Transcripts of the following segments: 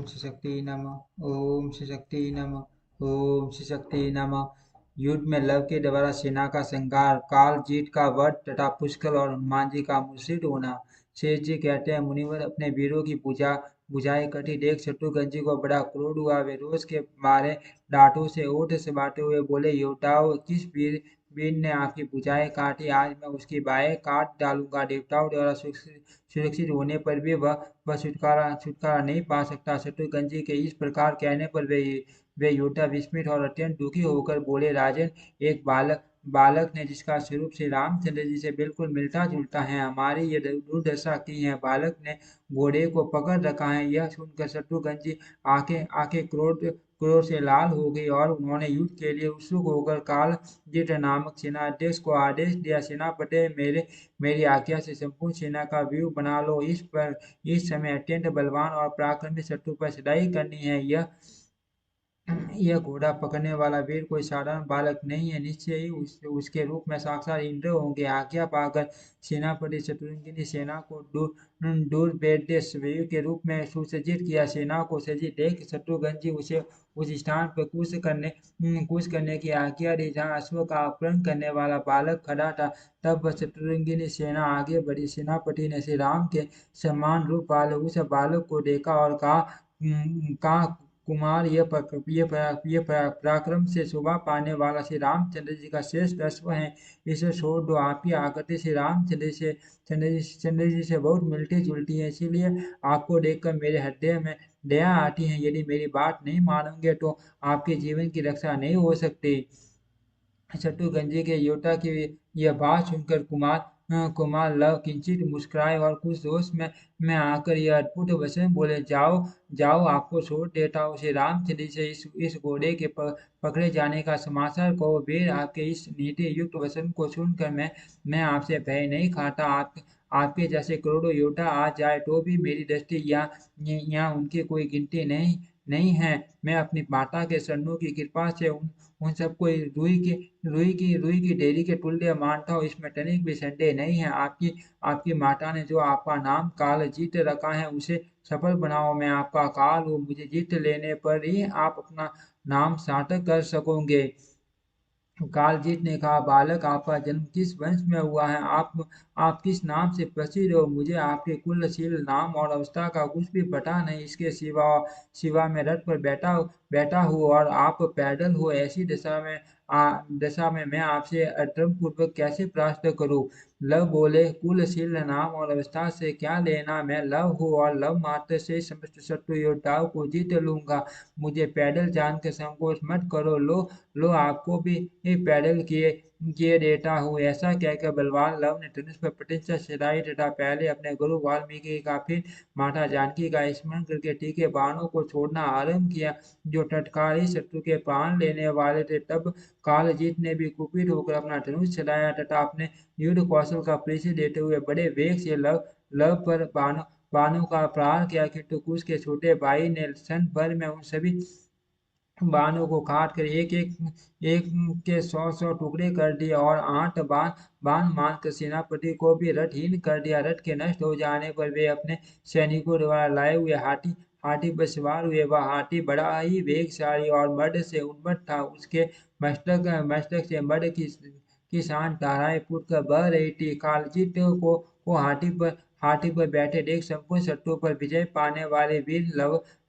श्री शक्ति नमः। ओम श्री शक्ति नमः। ओम श्री शक्ति नमः। युद्ध में लव के द्वारा सेना का संहार, काल जीत का वध तथा पुष्कर और हनुमान जी का मूर्छित होना। शेष जी कहते हैं, मुनिवर अपने वीरों की पूजा बुझाई कटी देख शत्रुघ्न जी को बड़ा क्रोध हुआ। वे रोष के मारे डांटों से ओठ से बांटे हुए बोले, योद्धाओं, किस वीर वीर ने आपकी भुजाएं काटी? आज मैं उसकी बाहें काट डालूंगा। देवताओं द्वारा सुरक्षित होने पर भी वह छुटकारा छुटकारा नहीं पा सकता। शत्रुघ्न जी के इस प्रकार कहने पर वे योद्धा विस्मित और अत्यंत दुखी होकर बोले, राजन, एक बालक बालक ने जिसका स्वरूप श्री रामचंद्र जी से बिल्कुल मिलता जुलता है, हमारी ये दुर्दशा की है। बालक ने घोड़े को पकड़ रखा है। यह सुनकर शत्रुघ्न जी आंखें आंखें क्रोध क्रोध से लाल हो गई और उन्होंने युद्ध के लिए उत्सुक होकर काल जीत नामक सेनाध्यक्ष को आदेश दिया, सेनापति, मेरी आज्ञा से संपूर्ण सेना का व्यूह बना लो। इस समय अत्यंत बलवान और पराक्रमी शत्रु पर चढ़ाई करनी है। यह घोड़ा पकड़ने वाला वीर कोई साधारण बालक नहीं है, निश्चय ही उसके रूप में साक्षात इंद्र होंगे। आज्ञा पाकर सेनापति शत्रुघ्न ने सेना को दूरभेद्य वीर के रूप में सुसज्जित किया। सेना को सज्जित देख शत्रुघ्न जी उसे उस स्थान पर कूच करने की आज्ञा दी जहाँ अश्व का अपहरण करने वाला बालक खड़ा था। तब वह शत्रुघ्न की सेना आगे बढ़ी। सेनापति ने श्री राम के समान रूप वाले उस बालक को देखा और कहा, कुमार, पराक्रम से शोभा पाने वाला श्री रामचंद्र जी का श्रेष्ठ अश्व है। इसे छोड़ दो। आपकी आकृति श्री रामचंद्र से चंद्र जी से बहुत मिलती जुलती है, इसीलिए आपको देखकर मेरे हृदय में दया आती है। यदि मेरी बात नहीं मानोगे तो आपके जीवन की रक्षा नहीं हो सकती। शत्रुघ्न जी के योद्धा की यह बात सुनकर कुमार लव किंचित मुस्कुराए और कुछ जोश में आकर यह अद्भुत वचन बोले, जाओ जाओ, आपको छोड़ देता हूँ। श्री रामचंद्र से इस घोड़े के पकड़े जाने का समाचार कहो। वीर, आपके इस नीति युक्त वचन को सुनकर मैं आपसे भय नहीं खाता। आपके जैसे करोड़ों योद्धा आ जाए तो भी मेरी दृष्टि यहाँ उनकी कोई गिनती नहीं नहीं है। मैं अपनी माता के चरणों की कृपा से उन सबको रुई की ढेरी के तुल्य मानता हूँ। इसमें तनिक भी संदेह नहीं है। आपकी माता ने जो आपका नाम काल जीत रखा है, उसे सफल बनाओ। मैं आपका काल हूँ, मुझे जीत लेने पर ही आप अपना नाम सार्थक कर सकोगे। कालजीत ने कहा, बालक, आपका जन्म किस वंश में हुआ है? आप किस नाम से प्रसिद्ध हो? मुझे आपके कुलशील नाम और अवस्था का कुछ भी पता नहीं। इसके सिवा सिवा मैं रथ पर बैठा हूँ और आप पैदल हो। ऐसी दशा में मैं आपसे अधर्म पूर्वक कैसे परास्त करूं? लव बोले, कुलशील नाम और अवस्था से क्या लेना? मैं लव हूँ और लव मात्र से समस्त शत्रु योद्धाओं को जीत लूंगा। मुझे पैदल जानकर संकोच मत करो। लो, आपको भी पैदल किए किए देता हूँ। ऐसा कहकर बलवान लव ने धनुष पर प्रतिष्ठा चढ़ाई तथा पहले अपने गुरु वाल्मीकि का, फिर माता जानकी का स्मरण करके तीखे बाणों को छोड़ना आरंभ किया, जो तत्काल ही शत्रु के प्राण लेने वाले थे। तब कालजीत ने भी कुपित होकर अपना धनुष चलाया तथा अपने युद्ध कौशल का परिचय देते हुए बड़े वेग से लव पर बाणों का प्रहार किया, किंतु कुश के छोटे भाई ने क्षण भर में उन सभी बाणों को काट कर एक के 100 टुकड़े कर दिए और 8 बाण मारकर सेनापति को भी रथहीन कर दिया। रथ के नष्ट हो जाने पर वे अपने सैनिकों द्वारा लाए हुए हाथी पर सवार हुए। वह हाथी बड़ा ही वेगशाली और मद से उन्मत्त था। उसके मस्तक से मद की शान धाराएं फूटकर बह रही थी। कालजीत को हाथी पर बैठे देख संपूर्ण शत्रुओं पर विजय पाने वाले वीर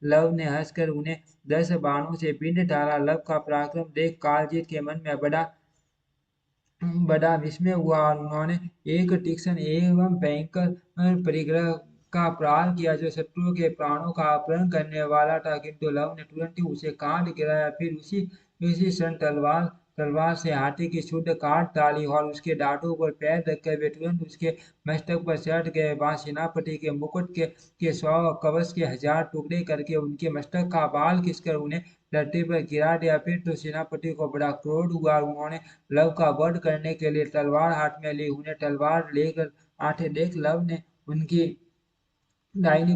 लव ने हंसकर उन्हें 10 बाणों से बिंद डाला। लव का पराक्रम देख कालजीत के मन में बड़ा बड़ा विस्मय हुआ और उन्होंने एक तीक्ष्ण एवं भयंकर परिग्रह का प्रहार किया, जो शत्रुओं के प्राणों का अपहरण करने वाला था, किंतु लव ने तुरंत ही उसे काट गिराया। फिर उसी क्षण तलवार तलवार से हाथी की सूंड काट डाली और उसके दांतों पर पैर रखकर वे तुरंत उसके मस्तक पर चढ़ गए। वहां सेनापति के मुकुट के 100 कवच के 1000 टुकड़े करके उनके मस्तक का बाल खींचकर उन्हें धरती पर गिरा दिया। फिर तो सेनापति को बड़ा क्रोध हुआ। उन्होंने लव का वध करने के लिए तलवार हाथ में ली। उन्हें तलवार लेकर आते देख लव ने उनकी दाहिनी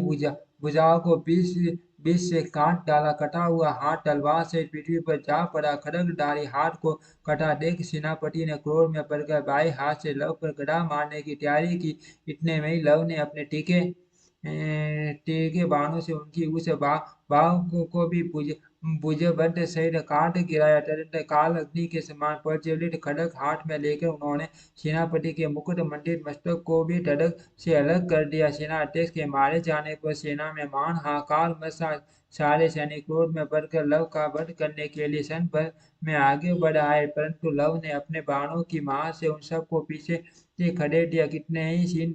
भुजाओं को बीच से काट डाला। कटा हुआ हाथ तलवार से पृथ्वी पर जा पड़ा। खड्गधारी हाथ को कटा देख सेनापति ने क्रोध में पड़कर बाएं हाथ से लव पर गदा मारने की तैयारी की। इतने में ही लव ने अपने तीर के बाणों से उनकी उस बाह को भी भुजबंद सहित काट गिराया। तदंतर काल अग्नि के समान प्रज्वलित खड्ग हाथ में लेकर उन्होंने सेनापति के मुकुट मंडित मस्तक को भी धड़क से अलग कर दिया। सेना अध्यक्ष के मारे जाने पर सेना में मान हाहाकार मचा। सारे सैनिक क्रोध में बढ़कर लव का वध करने के लिए सन भर में आगे बढ़ आए, परंतु लव ने अपने बाणों की मार से उन सबको पीछे से खड़े दिया। कितने ही छीन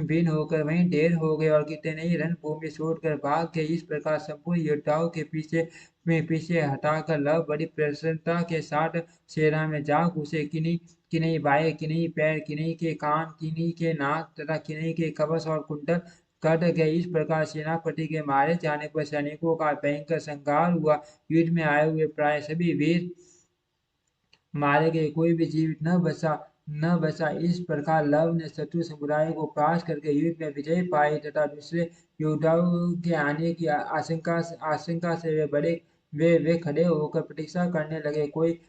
भिन्न होकर वहीं ढेर हो गए और कितने ही रणभूमि छोड़कर भाग गए। इस प्रकार संपूर्ण योद्धाओं के पीछे में पीछे हटाकर लव बड़ी प्रसन्नता के साथ सेना में जा घुसे। किन्हीं किन्हीं बाएं, किन्हीं पैर, किन्हीं के कान, किन्हीं के नाक तथा किन्हीं के कवच और कुंडल कट गए। इस प्रकार सेनापति के मारे जाने पर सैनिकों का भयंकर संहार हुआ। युद्ध में आए हुए प्राय सभी वीर मारे गए, कोई भी जीवित न बचा। इस प्रकार लव ने शत्रु समुदाय को परास्त करके युद्ध में विजय पाई तथा दूसरे योद्धाओं के आने की आशंका से वे खड़े होकर प्रतीक्षा करने लगे। कोई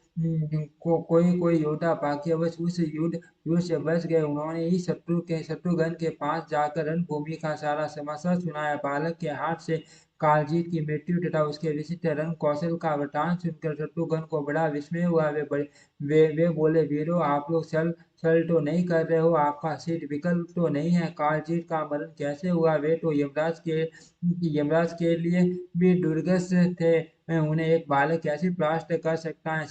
योद्धा भाग्यवश उस युद्ध से बच गए। उन्होंने ही शत्रुघ्न के पास जाकर रणभूमि का सारा समाचार सुनाया। बालक के हाथ से कालजीत की मृत्यु तथा उसके विचित्र रण कौशल का वृतांत सुनकर शत्रुघ्न को बड़ा विस्मय हुआ। वे बोले, वीरों, आप लोग छल तो नहीं कर रहे हो? आपका सिर विकल तो नहीं है? कालजीत का मरण कैसे हुआ? वे तो यमराज के लिए भी दुर्गस थे। उन्हें एक बालक कैसे परास्त कर सकता है?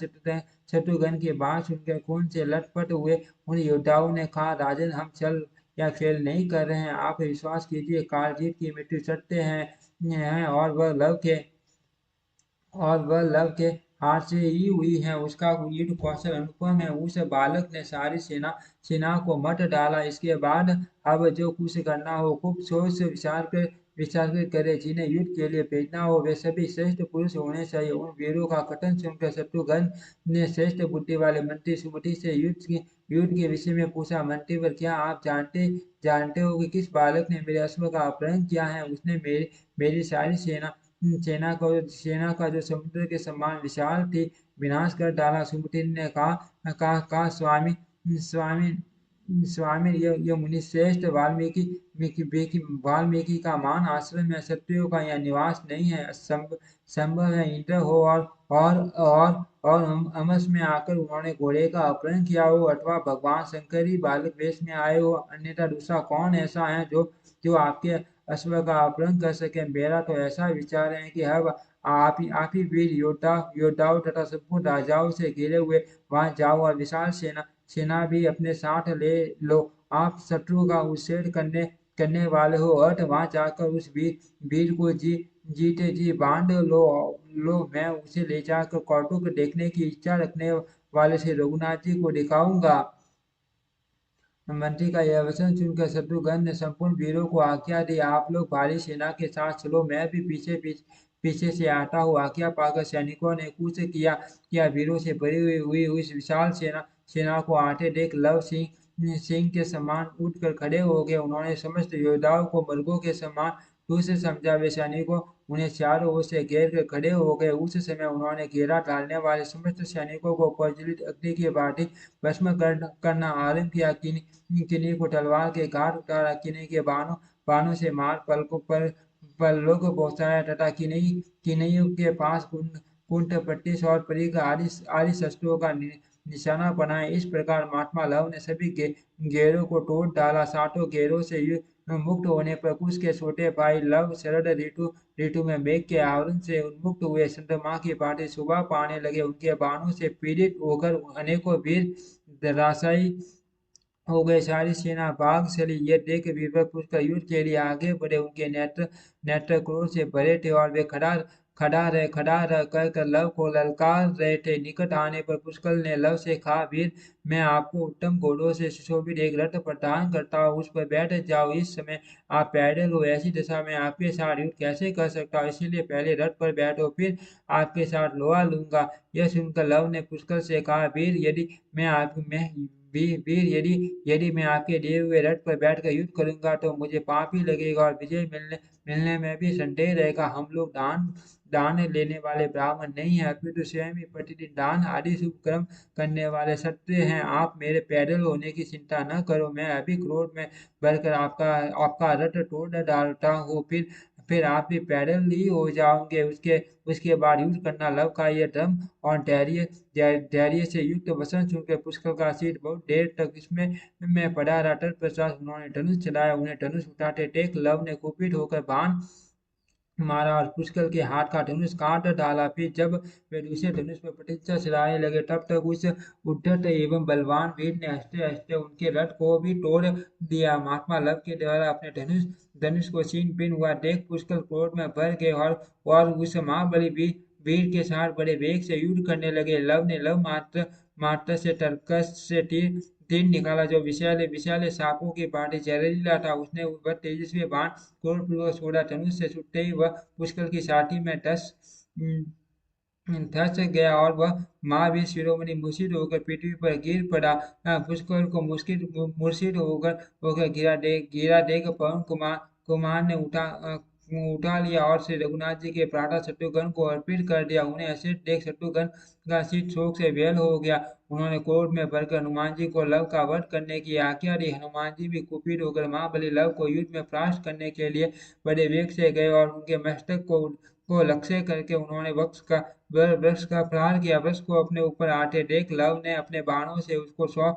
शत्रुघ्न की बात सुनकर खून से लथपथ हुए उन योद्धाओं ने कहा, राजन, हम छल या खेल नहीं कर रहे हैं। आप विश्वास कीजिए, कालजीत की मृत्यु सत्य है और वह लव के हाथ से ही हुई है। उसका युद्ध कौशल अनुपम है। उस बालक ने सारी सेना को मत डाला। इसके बाद अब जो कुछ करना हो खूब सोच से विचार कर करे। जिन्हें युद्ध के लिए भेजना हो वे सभी श्रेष्ठ पुरुष होने चाहिए। उन वीरों का कथन सुनकर शत्रुघ्न ने श्रेष्ठ बुद्धि वाले मंत्री सुमति से युद्ध के विषय में पूछा। मंत्रीवर, क्या आप जानते हो कि किस बालक ने मेरे अश्व का अपहरण किया है? उसने मेरी सारी सेना का जो समुद्र के समान विशाल थी विनाश कर डाला। सुमति ने कहा, स्वामी स्वामी स्वामी, यह मुनि श्रेष्ठ वाल्मीकि का मान आश्रम में क्षत्रियों का यह निवास नहीं है। संभव है इंद्र हो और अमस में आकर उन्होंने घोड़े का अपहरण किया हो, अथवा भगवान शंकर ही बालक वेश में आए हो। अन्यथा दूसरा कौन ऐसा है जो आपके अश्व का अपहरण कर सके? मेरा तो ऐसा विचार है कि अब आप ही वीर योद्धाओं तथा संपूर्ण राजाओं से घिरे हुए वहां जाओ और विशाल सेना भी अपने साथ ले लो। आप शत्रु का उच्छेद करने वाले हो, अतः वहां जाकर उस वीर को जीते जी बांध लो। मैं उसे ले जाकर कौतुक देखने की इच्छा रखने वाले श्री रघुनाथ जी को दिखाऊंगा। मंत्री का यह वचन सुनकर शत्रुघ्न ने संपूर्ण वीरों को आज्ञा दी, आप लोग भारी सेना के साथ चलो, मैं भी पीछे से आता हूँ। आज्ञा पाकर सैनिकों ने कूच किया। वीरों से भरी हुई उस विशाल सेना को आते देख लव सिंह के समान उठकर खड़े हो गए। उन्होंने समस्त योद्धाओं को मृगों के समान दूर समझा। वे सैनिकों उन्हें चारों ओर से घेर कर खड़े हो गए। उस समय उन्होंने घेरा डालने वाले समस्त सैनिकों को प्रज्वलित अग्नि की भांति भस्म करना आरंभ किया। किन्हीं को तलवार के घाट उतारा, किन्हीं के बाणों से मार पल्लों को पहुंचाया तथा किन्हीं के पास कुंठ पट्टिश और परिघ आदि शस्त्रों का निशाना बनाया। इस प्रकार महात्मा लव ने सभी घेरों को तोड़ डाला। सातों घेरों से मुक्त होने पर कुश के छोटे भाई लव शरद ऋतु में मेघ के आवरण से उन्मुक्त हुए चंद्रमा की भांति शोभा पाने लगे। उनके बाणों से पीड़ित होकर अनेकों वीर धराशायी हो गए। सारी सेना भाग चली। ये देख वीरवर पुष्कर युद्ध के लिए आगे बढ़े। उनके नेत्र क्रोध से भरे थे और वे खड़ा रह कर लव को ललकार रहे थे। निकट आने पर पुष्कर ने लव से कहा, वीर, मैं आपको उत्तम घोड़ों से सुशोभित एक रथ प्रदान करता हूँ, उस पर बैठ जाओ। इस समय आप पैदल हो, ऐसी दशा में आपके साथ युद्ध कैसे कर सकता हूँ? इसीलिए पहले रथ पर बैठो, फिर आपके साथ लोहा लूंगा। यह सुनकर लव ने पुष्कर से कहा, वीर, यदि मैं वीर, यदि यदि मैं आपके दिए हुए रथ पर बैठकर युद्ध करूंगा तो मुझे पाप ही लगेगा और विजय मिलने मिलने में भी संदेह रहेगा। हम लोग दान दान लेने वाले ब्राह्मण नहीं हैं, अपितु स्वयं ही प्रतिदिन दान आदि शुभ कर्म करने वाले क्षत्रिय हैं। आप मेरे पैदल होने की चिंता न करो, मैं अभी क्रोध में भरकर आपका आपका रथ तोड़ डालता हूँ, फिर आप भी पैदल ही हो जाओगे। उसके उसके बाद युद्ध करना लव का ये धर्म और धैर्य से युक्त वचन सुनकर पुष्कर का शीत बहुत देर तक इसमें में पड़ा रहा। तत्पश्चात उन्होंने धनुष चलाया, उन्हें धनुष उठाते देख लव ने कुपित होकर बाण मारा और पुष्कर के हाथ का धनुष काट डाला। फिर जब वे दूसरे धनुष पर प्रतीक्षा चलाने लगे, तब तक उस उद्धत एवं बलवान वीर ने हंसते हंसते उनके रथ को भी तोड़ दिया। महात्मा लव के द्वारा अपने धनुष धनुष को छीन भिन्न हुआ देख पुष्कर क्रोध में भर गए और उस महाबली वीर के साथ बड़े वेग से युद्ध करने लगे। लव ने लव मात्र मात्र से तरकस से तीर तीर निकाला, जो विशाले विशाले सांपों की भांति जहरीला था। उसने वह तेजस्वी बाण क्रोधपूर्वक छोड़ा, धनुष से छूटते ही वह पुष्कर की छाती में धस गया और वह महावीर शिरोमणि मूर्छित होकर पृथ्वी पर गिर पड़ा। पुष्कर को मूर्छित होकर होकर गिरा देख पवन कुमार कुमार ने उठा लिया और श्री रघुनाथ जी के प्रातः शत्रुघ्न को अर्पित कर दिया। उन्हें ऐसे देख शत्रुघ्न का शीत शोक से व्याल हो गया। उन्होंने क्रोध में भरकर हनुमान जी को लव का वध करने की आज्ञा दी। हनुमान जी भी कुपित होकर महाबली लव को युद्ध में परास्त करने के लिए बड़े वेग से गए और उनके मस्तक को लक्ष्य करके उन्होंने वृक्ष का प्रहार किया। वृक्ष को अपने ऊपर आते देख लव ने अपने बाणों से उसको 100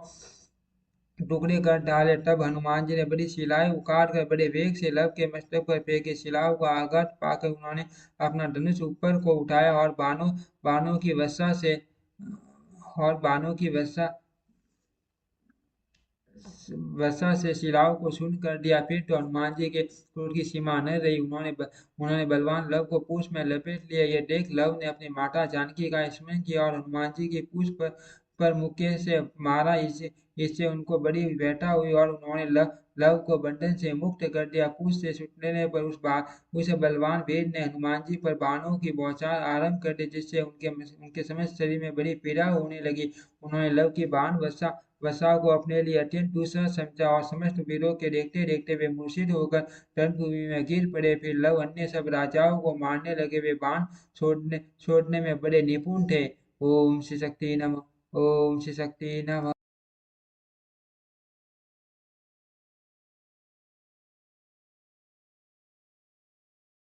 टुकड़े कर डाले। तब हनुमान जी ने बड़ी शिलाएं उखाड़ कर बड़े वेग से लव के मस्तक पर फेंके। शिलाओं का आघात पाकर उन्होंने अपना धनुष ऊपर को उठाया और बाणों की वर्षा से और बाणों की वर्षा से शिलाओं को शून्य कर दिया। फिर तो हनुमान जी के क्रोध की सीमा न रही। उन्होंने बलवान लव को पूंछ में लपेट लिया। यह देख लव ने अपनी माता जानकी का स्मरण किया और हनुमान जी की पूंछ पर मुक्के से मारा। इससे उनको बड़ी व्यथा हुई और उन्होंने लव को बंधन से मुक्त कर दिया। पूंछ से छूटने पर उस बलवान वीर ने हनुमान जी पर बाणों की बौछार आरंभ कर दी, जिससे उनके समस्त शरीर में बड़ी पीड़ा होने लगी। उन्होंने लव की बाण वर्षा को अपने लिए अत्यंत दूसरा समझा और समस्त वीरों के देखते देखते वे मूर्छित होकर रणभूमि में गिर पड़े। फिर लव अन्य सब राजाओं को मारने लगे। वे बाण छोड़ने में बड़े निपुण थे। ओम श्री शक्ति नमः। ओम श्री शक्ति नमः।